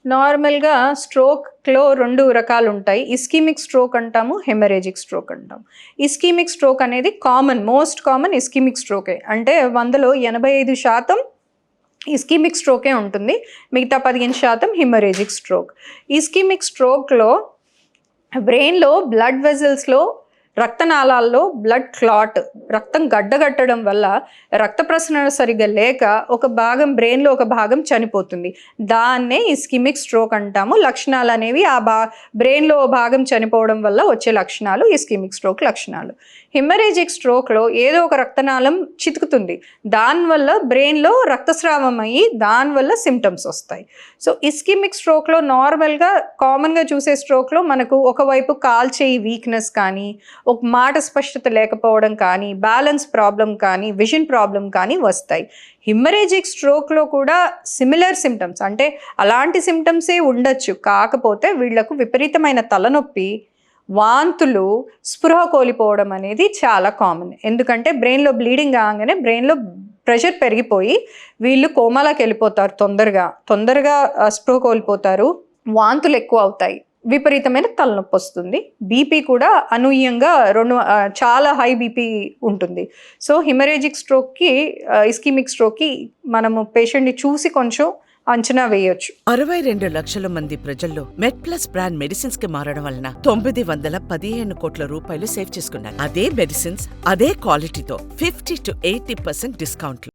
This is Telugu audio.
నార్మల్‌గా స్ట్రోక్‌లో 2 రకాలుంటాయి. ఇస్కిమిక్ స్ట్రోక్ అంటాము, హెమరేజిక్ స్ట్రోక్ అంటాం. ఇస్కిమిక్ స్ట్రోక్ అనేది మోస్ట్ కామన్ ఇస్కిమిక్ స్ట్రోకే. అంటే 100లో 85% ఇస్కిమిక్ స్ట్రోకే ఉంటుంది. మిగతా 15% హెమరేజిక్ స్ట్రోక్. ఇస్కిమిక్ స్ట్రోక్‌లో బ్రెయిన్‌లో బ్లడ్ వెసల్స్‌లో రక్తనాళాల్లో బ్లడ్ క్లాట్ రక్తం గడ్డగట్టడం వల్ల రక్త ప్రసరణ సరిగ్గా లేక ఒక భాగం బ్రెయిన్లో ఒక భాగం చనిపోతుంది. దాన్నే ఇస్కిమిక్ స్ట్రోక్ అంటాము. లక్షణాలు అనేవి బ్రెయిన్లో భాగం చనిపోవడం వల్ల వచ్చే లక్షణాలు ఇస్కిమిక్ స్ట్రోక్ లక్షణాలు. హెమరేజిక్ స్ట్రోక్లో ఏదో ఒక రక్తనాళం చితుకుతుంది. దానివల్ల బ్రెయిన్లో రక్తస్రావం అయ్యి దానివల్ల సిమ్టమ్స్ వస్తాయి. సో ఇస్కిమిక్ స్ట్రోక్లో నార్మల్గా కామన్గా చూసే స్ట్రోక్లో మనకు ఒకవైపు కాల్చేయి వీక్నెస్ కానీ, ఒక మాట స్పష్టత లేకపోవడం కానీ, బ్యాలెన్స్ ప్రాబ్లం కానీ, విజన్ ప్రాబ్లం కానీ వస్తాయి. హెమరేజిక్ స్ట్రోక్లో కూడా సిమిలర్ సిమ్టమ్స్, అంటే అలాంటి సిమ్టమ్సే ఉండొచ్చు. కాకపోతే వీళ్లకు విపరీతమైన తలనొప్పి, వాంతులు, స్పృహ కోల్పోవడం అనేది చాలా కామన్. ఎందుకంటే బ్రెయిన్లో బ్లీడింగ్ కాగానే బ్రెయిన్లో ప్రెషర్ పెరిగిపోయి వీళ్ళు కోమాలోకి వెళ్ళిపోతారు. తొందరగా స్పృహ కోల్పోతారు, వాంతులు ఎక్కువ అవుతాయి, విపరీతమైన తలనొప్పి వస్తుంది. బీపీ కూడా అనూహ్యంగా చాలా హై బీపీ ఉంటుంది. సో హెమరేజిక్ స్ట్రోక్కి, ఇస్కిమిక్ స్ట్రోక్కి మనము పేషెంట్ని చూసి కొంచెం అంచనా వేయొచ్చు. 62 లక్షల మంది ప్రజల్లో మెడ్ప్లస్ బ్రాండ్ మెడిసిన్స్ కి మారడం వలన 915 కోట్ల రూపాయలు సేవ్ చేసుకున్నారు. అదే మెడిసిన్స్ అదే క్వాలిటీతో 50 to 80% డిస్కౌంట్లు.